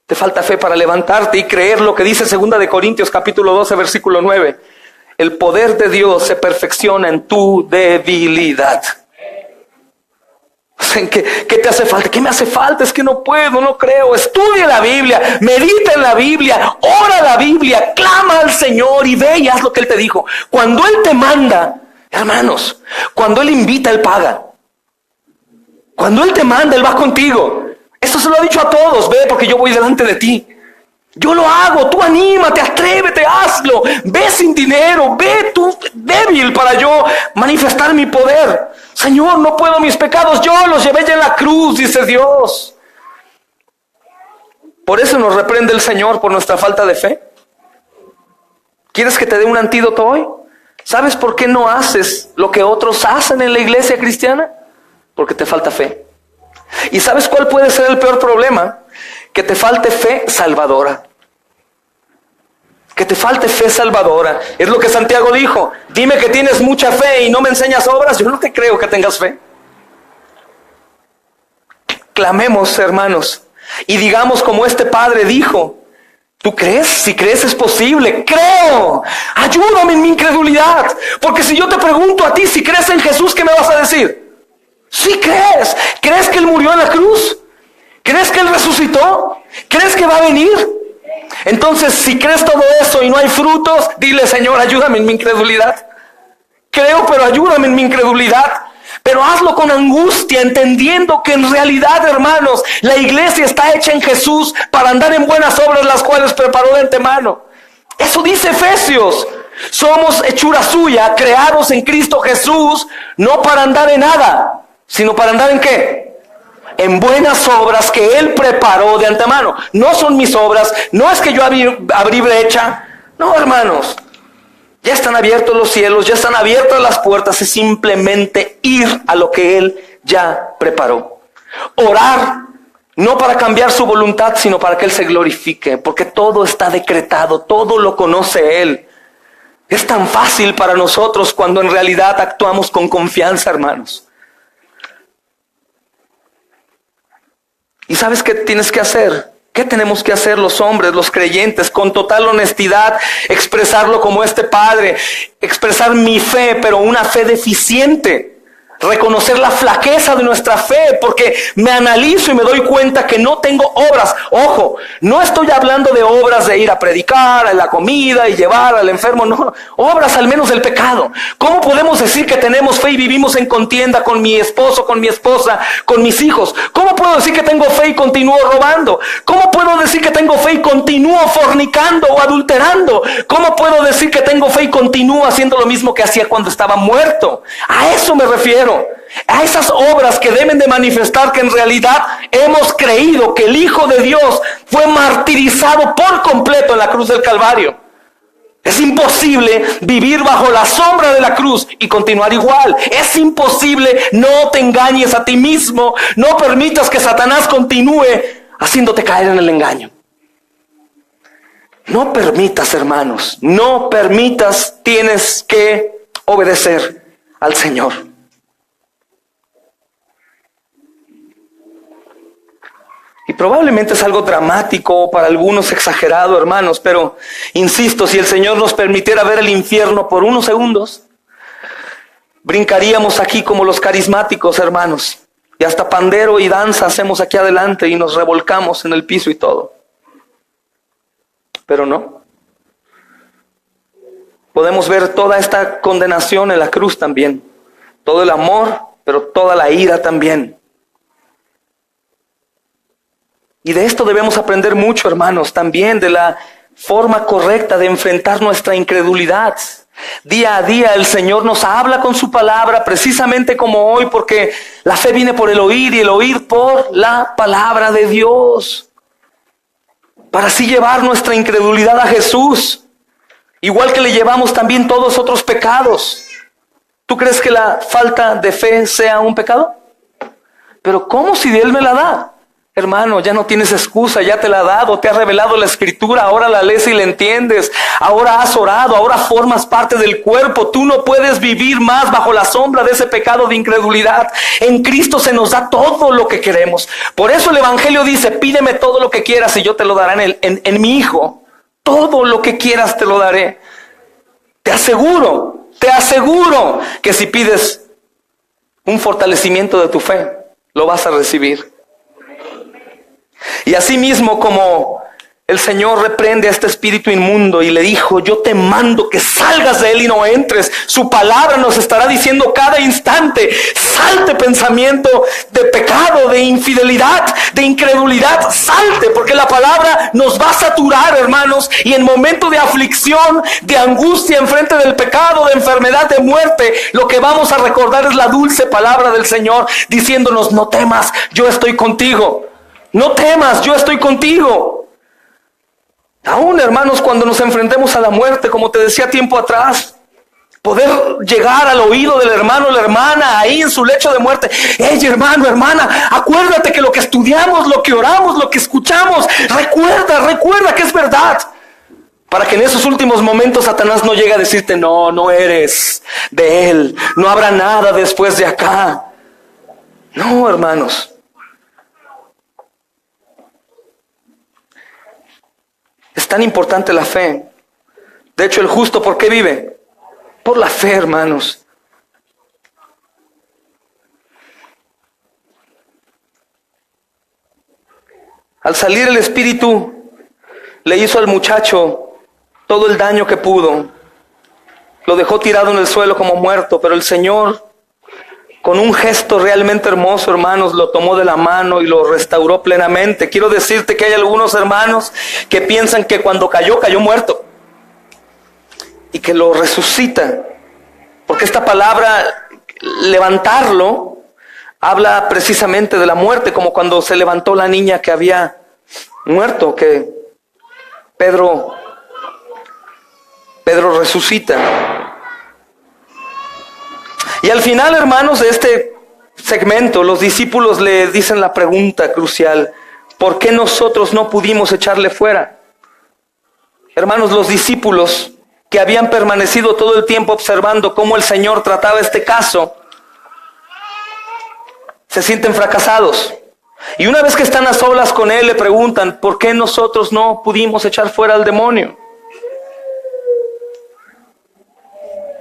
Te falta fe para levantarte y creer lo que dice 2 de Corintios capítulo 12, versículo 9. El poder de Dios se perfecciona en tu debilidad. ¿Qué te hace falta? ¿Qué me hace falta? Es que no puedo, no creo. Estudia la Biblia, medita en la Biblia, ora la Biblia, clama al Señor y ve y haz lo que Él te dijo. Cuando Él te manda, hermanos, cuando Él invita, Él paga. Cuando Él te manda, Él va contigo. Esto se lo ha dicho a todos, ve porque yo voy delante de ti. Yo lo hago, tú anímate, atrévete, hazlo. Ve sin dinero, ve tú débil para yo manifestar mi poder. Señor, no puedo mis pecados, yo los llevé ya en la cruz, dice Dios. Por eso nos reprende el Señor por nuestra falta de fe. ¿Quieres que te dé un antídoto hoy? ¿Sabes por qué no haces lo que otros hacen en la iglesia cristiana? Porque te falta fe. ¿Y sabes cuál puede ser el peor problema? Que te falte fe salvadora. Que te falte fe salvadora. Es lo que Santiago dijo. Dime que tienes mucha fe y no me enseñas obras. Yo no te creo que tengas fe. Clamemos, hermanos, y digamos como este padre dijo. ¿Tú crees? Si crees es posible. Creo. Ayúdame en mi incredulidad. Porque si yo te pregunto a ti si crees en Jesús, ¿qué me vas a decir? Sí crees. ¿Crees que Él murió en la cruz? ¿Crees que Él resucitó? ¿Crees que va a venir? Entonces, si crees todo eso y no hay frutos, dile, Señor, ayúdame en mi incredulidad. Creo, pero ayúdame en mi incredulidad. Pero hazlo con angustia, entendiendo que en realidad, hermanos, la iglesia está hecha en Jesús para andar en buenas obras, las cuales preparó de antemano. Eso dice Efesios. Somos hechura suya, creados en Cristo Jesús, no para andar en nada, sino para andar en ¿qué? En buenas obras que Él preparó de antemano. No son mis obras, no es que yo abrí brecha. No, hermanos, ya están abiertos los cielos, ya están abiertas las puertas. Es simplemente ir a lo que Él ya preparó. Orar, no para cambiar su voluntad, sino para que Él se glorifique. Porque todo está decretado, todo lo conoce Él. Es tan fácil para nosotros cuando en realidad actuamos con confianza, hermanos. ¿Y sabes qué tienes que hacer? ¿Qué tenemos que hacer los hombres, los creyentes? Con total honestidad, expresarlo como este padre. Expresar mi fe, pero una fe deficiente. Reconocer la flaqueza de nuestra fe, porque me analizo y me doy cuenta que no tengo obras. Ojo, no estoy hablando de obras de ir a predicar, a la comida y llevar al enfermo, no. Obras al menos del pecado. ¿Cómo podemos decir que tenemos fe y vivimos en contienda con mi esposo, con mi esposa, con mis hijos? ¿Cómo puedo decir que tengo fe y continúo robando? ¿Cómo puedo decir que tengo fe y continúo fornicando o adulterando? ¿Cómo puedo decir que tengo fe y continúo haciendo lo mismo que hacía cuando estaba muerto? A eso me refiero. A esas obras que deben de manifestar que en realidad hemos creído que el Hijo de Dios fue martirizado por completo en la cruz del Calvario. Es imposible vivir bajo la sombra de la cruz y continuar igual. Es imposible, no te engañes a ti mismo. No permitas que Satanás continúe haciéndote caer en el engaño. No permitas, hermanos, no permitas, tienes que obedecer al Señor. Y probablemente es algo dramático, para algunos exagerado, hermanos, pero insisto, si el Señor nos permitiera ver el infierno por unos segundos, brincaríamos aquí como los carismáticos, hermanos, y hasta pandero y danza hacemos aquí adelante y nos revolcamos en el piso y todo. Pero no. Podemos ver toda esta condenación en la cruz también, todo el amor, pero toda la ira también. Y de esto debemos aprender mucho, hermanos, también de la forma correcta de enfrentar nuestra incredulidad. Día a día el Señor nos habla con su palabra, precisamente como hoy, porque la fe viene por el oír y el oír por la palabra de Dios. Para así llevar nuestra incredulidad a Jesús, igual que le llevamos también todos otros pecados. ¿Tú crees que la falta de fe sea un pecado? Pero ¿cómo si Él me la da? Hermano, ya no tienes excusa, ya te la ha dado, te ha revelado la Escritura, ahora la lees y la entiendes, ahora has orado, ahora formas parte del cuerpo. Tú no puedes vivir más bajo la sombra de ese pecado de incredulidad. En Cristo se nos da todo lo que queremos. Por eso el Evangelio dice, pídeme todo lo que quieras y yo te lo daré en mi Hijo. Todo lo que quieras te lo daré. Te aseguro que si pides un fortalecimiento de tu fe, lo vas a recibir. Y así mismo como el Señor reprende a este espíritu inmundo y le dijo, yo te mando que salgas de él y no entres. Su palabra nos estará diciendo cada instante, salte pensamiento de pecado, de infidelidad, de incredulidad, salte, porque la palabra nos va a saturar, hermanos, y en momento de aflicción, de angustia, enfrente del pecado, de enfermedad, de muerte, lo que vamos a recordar es la dulce palabra del Señor diciéndonos, no temas, yo estoy contigo. No temas, yo estoy contigo. Aún, hermanos, cuando nos enfrentemos a la muerte, como te decía tiempo atrás, poder llegar al oído del hermano o la hermana ahí en su lecho de muerte. Hey, hermano, hermana, acuérdate que lo que estudiamos, lo que oramos, lo que escuchamos, recuerda que es verdad. Para que en esos últimos momentos Satanás no llegue a decirte, no eres de él, no habrá nada después de acá. No, hermanos. Es tan importante la fe. De hecho, el justo, ¿por qué vive? Por la fe, hermanos. Al salir el espíritu, le hizo al muchacho todo el daño que pudo. Lo dejó tirado en el suelo como muerto, pero el Señor, con un gesto realmente hermoso, hermanos, lo tomó de la mano y lo restauró plenamente. Quiero decirte que hay algunos hermanos que piensan que cuando cayó muerto y que lo resucita. Porque esta palabra, levantarlo, habla precisamente de la muerte, como cuando se levantó la niña que había muerto, que Pedro resucita. Y al final, hermanos, de este segmento, los discípulos le dicen la pregunta crucial, ¿por qué nosotros no pudimos echarle fuera? Hermanos, los discípulos que habían permanecido todo el tiempo observando cómo el Señor trataba este caso, se sienten fracasados. Y una vez que están a solas con Él, le preguntan, ¿por qué nosotros no pudimos echar fuera al demonio?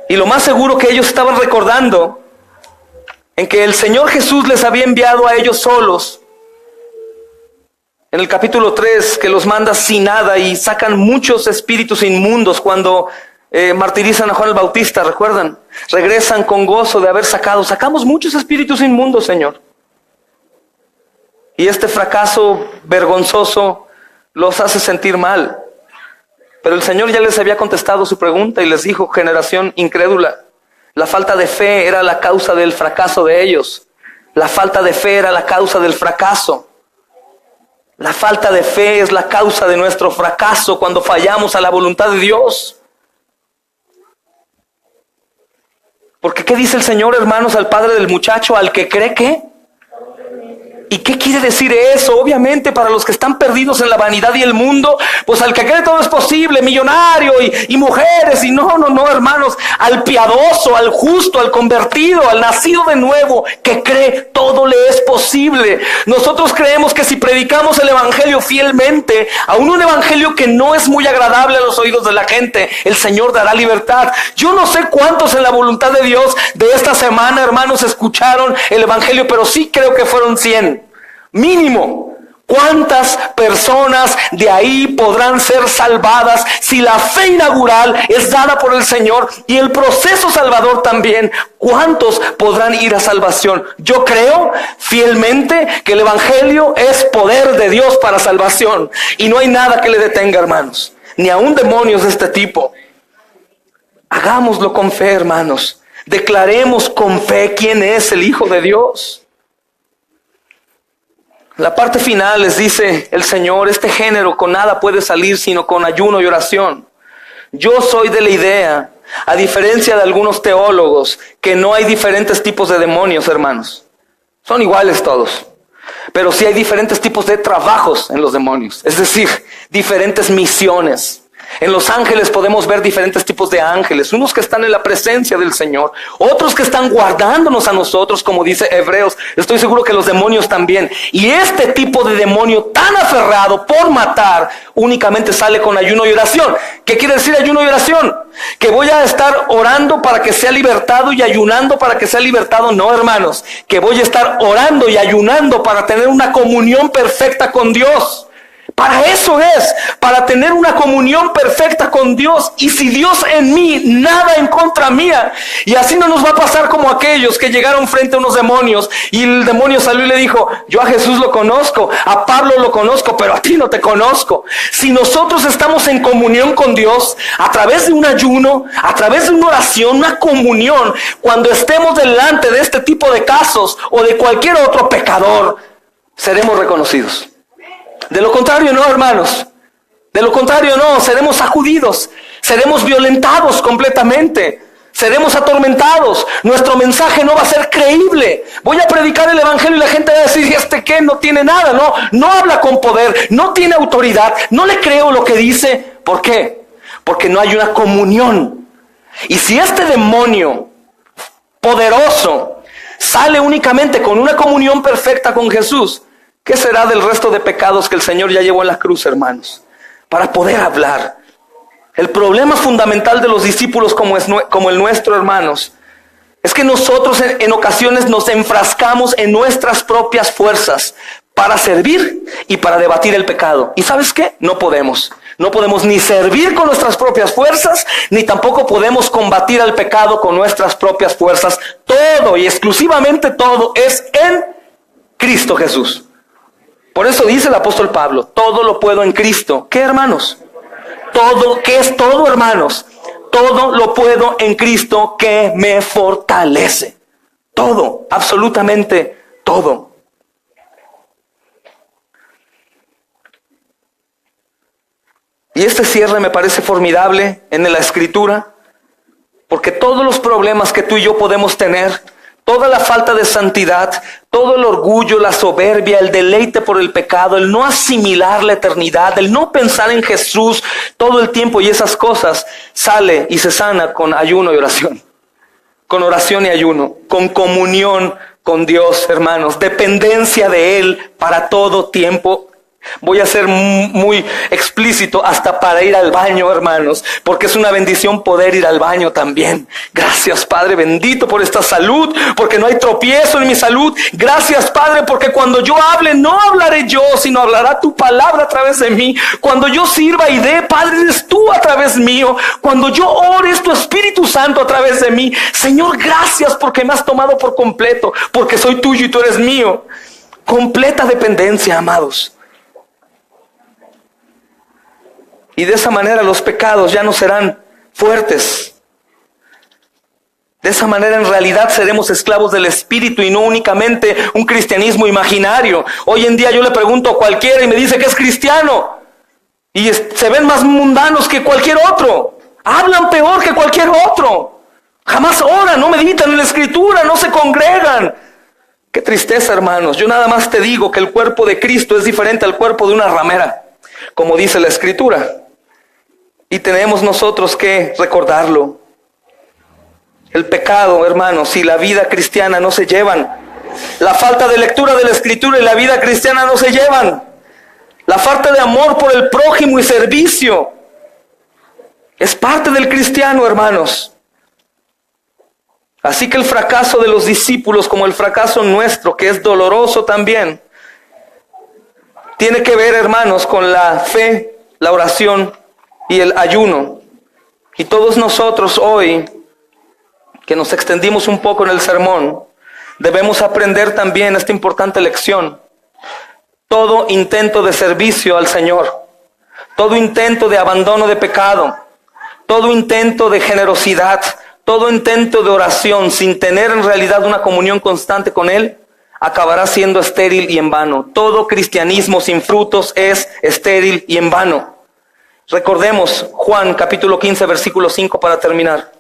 Y lo más seguro que ellos estaban recordando en que el Señor Jesús les había enviado a ellos solos. En el capítulo 3, que los manda sin nada y sacan muchos espíritus inmundos cuando martirizan a Juan el Bautista, ¿recuerdan? Regresan con gozo de haber sacamos muchos espíritus inmundos, Señor. Y este fracaso vergonzoso los hace sentir mal. Pero el Señor ya les había contestado su pregunta y les dijo, generación incrédula, la falta de fe era la causa del fracaso de ellos. La falta de fe era la causa del fracaso. La falta de fe es la causa de nuestro fracaso cuando fallamos a la voluntad de Dios. Porque ¿qué dice el Señor, hermanos, al padre del muchacho? Al que cree, ¿qué? ¿Y qué quiere decir eso? Obviamente para los que están perdidos en la vanidad y el mundo, pues al que cree todo es posible, millonario y mujeres, y no, hermanos, al piadoso, al justo, al convertido, al nacido de nuevo, que cree todo le es posible. Nosotros creemos que si predicamos el evangelio fielmente, aún un evangelio que no es muy agradable a los oídos de la gente, el Señor dará libertad. Yo no sé cuántos en la voluntad de Dios de esta semana, hermanos, escucharon el evangelio, pero sí creo que fueron 100. Mínimo. ¿Cuántas personas de ahí podrán ser salvadas si la fe inaugural es dada por el Señor y el proceso salvador también? ¿Cuántos podrán ir a salvación? Yo creo fielmente que el evangelio es poder de Dios para salvación y no hay nada que le detenga, hermanos, ni aun demonios de este tipo. Hagámoslo con fe, hermanos. Declaremos con fe quién es el Hijo de Dios. La parte final les dice el Señor, este género con nada puede salir sino con ayuno y oración. Yo soy de la idea, a diferencia de algunos teólogos, que no hay diferentes tipos de demonios, hermanos. Son iguales todos. Pero sí hay diferentes tipos de trabajos en los demonios, es decir, diferentes misiones. En los ángeles podemos ver diferentes tipos de ángeles, unos que están en la presencia del Señor, otros que están guardándonos a nosotros, como dice Hebreos. Estoy seguro que los demonios también. Y este tipo de demonio tan aferrado por matar únicamente sale con ayuno y oración. ¿Qué quiere decir ayuno y oración? Que voy a estar orando para que sea libertado y ayunando para que sea libertado. No, hermanos, que voy a estar orando y ayunando para tener una comunión perfecta con Dios. Para eso es, para tener una comunión perfecta con Dios. Y si Dios en mí, nada en contra mía. Y así no nos va a pasar como aquellos que llegaron frente a unos demonios y el demonio salió y le dijo: yo a Jesús lo conozco, a Pablo lo conozco, pero a ti no te conozco. Si nosotros estamos en comunión con Dios, a través de un ayuno, a través de una oración, una comunión, cuando estemos delante de este tipo de casos o de cualquier otro pecador, seremos reconocidos. De lo contrario no, hermanos. De lo contrario no, seremos sacudidos, seremos violentados completamente, seremos atormentados. Nuestro mensaje no va a ser creíble. Voy a predicar el evangelio y la gente va a decir: ¿y este qué? No tiene nada, no habla con poder, no tiene autoridad, no le creo lo que dice. ¿Por qué? Porque no hay una comunión. Y si este demonio poderoso sale únicamente con una comunión perfecta con Jesús, ¿qué será del resto de pecados que el Señor ya llevó en la cruz, hermanos? Para poder hablar. El problema fundamental de los discípulos como el nuestro, hermanos, es que nosotros en ocasiones nos enfrascamos en nuestras propias fuerzas para servir y para debatir el pecado. ¿Y sabes qué? No podemos. No podemos ni servir con nuestras propias fuerzas, ni tampoco podemos combatir al pecado con nuestras propias fuerzas. Todo y exclusivamente todo es en Cristo Jesús. Por eso dice el apóstol Pablo: todo lo puedo en Cristo. ¿Qué, hermanos? Todo, ¿qué es todo, hermanos? Todo lo puedo en Cristo que me fortalece. Todo, absolutamente todo. Y este cierre me parece formidable en la Escritura, porque todos los problemas que tú y yo podemos tener, toda la falta de santidad, todo el orgullo, la soberbia, el deleite por el pecado, el no asimilar la eternidad, el no pensar en Jesús todo el tiempo y esas cosas, sale y se sana con ayuno y oración. Con oración y ayuno, con comunión con Dios, hermanos, dependencia de Él para todo tiempo. Voy a ser muy explícito, hasta para ir al baño, hermanos, porque es una bendición poder ir al baño también. Gracias, Padre bendito, por esta salud, porque no hay tropiezo en mi salud. Gracias, Padre, porque cuando yo hable, no hablaré yo, sino hablará tu palabra a través de mí. Cuando yo sirva y dé, Padre, eres tú a través mío. Cuando yo ore, es tu Espíritu Santo a través de mí. Señor, gracias porque me has tomado por completo, porque soy tuyo y tú eres mío. Completa dependencia, amados. Y de esa manera los pecados ya no serán fuertes. De esa manera en realidad seremos esclavos del Espíritu y no únicamente un cristianismo imaginario. Hoy en día yo le pregunto a cualquiera y me dice que es cristiano. Y se ven más mundanos que cualquier otro. Hablan peor que cualquier otro. Jamás oran, no meditan en la Escritura, no se congregan. Qué tristeza, hermanos. Yo nada más te digo que el cuerpo de Cristo es diferente al cuerpo de una ramera, como dice la Escritura. Y tenemos nosotros que recordarlo. El pecado, hermanos, y la vida cristiana no se llevan. La falta de lectura de la Escritura y la vida cristiana no se llevan. La falta de amor por el prójimo y servicio es parte del cristiano, hermanos. Así que el fracaso de los discípulos, como el fracaso nuestro, que es doloroso también, tiene que ver, hermanos, con la fe, la oración y el ayuno. Y todos nosotros hoy, que nos extendimos un poco en el sermón, debemos aprender también esta importante lección. Todo intento de servicio al Señor, todo intento de abandono de pecado, todo intento de generosidad, todo intento de oración sin tener en realidad una comunión constante con Él, acabará siendo estéril y en vano. Todo cristianismo sin frutos es estéril y en vano. Recordemos Juan capítulo 15, versículo 5 para terminar.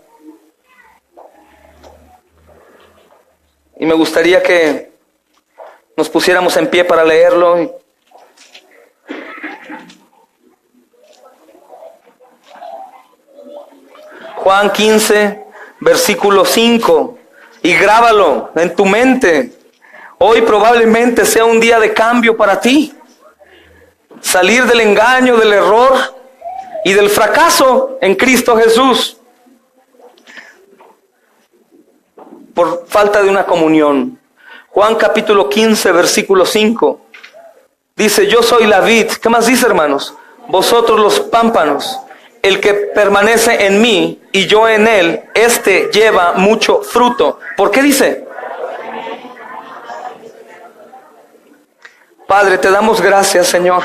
Y me gustaría que nos nos pusiéramos en pie para leerlo. Juan 15, versículo 5. Y grábalo en tu mente. Hoy probablemente sea un día de cambio para ti. Salir del engaño, del error y del fracaso en Cristo Jesús. Por falta de una comunión. Juan capítulo 15, versículo 5. Dice, yo soy la vid. ¿Qué más dice, hermanos? Vosotros los pámpanos. El que permanece en mí y yo en él, este lleva mucho fruto. ¿Por qué dice? Padre, te damos gracias, Señor.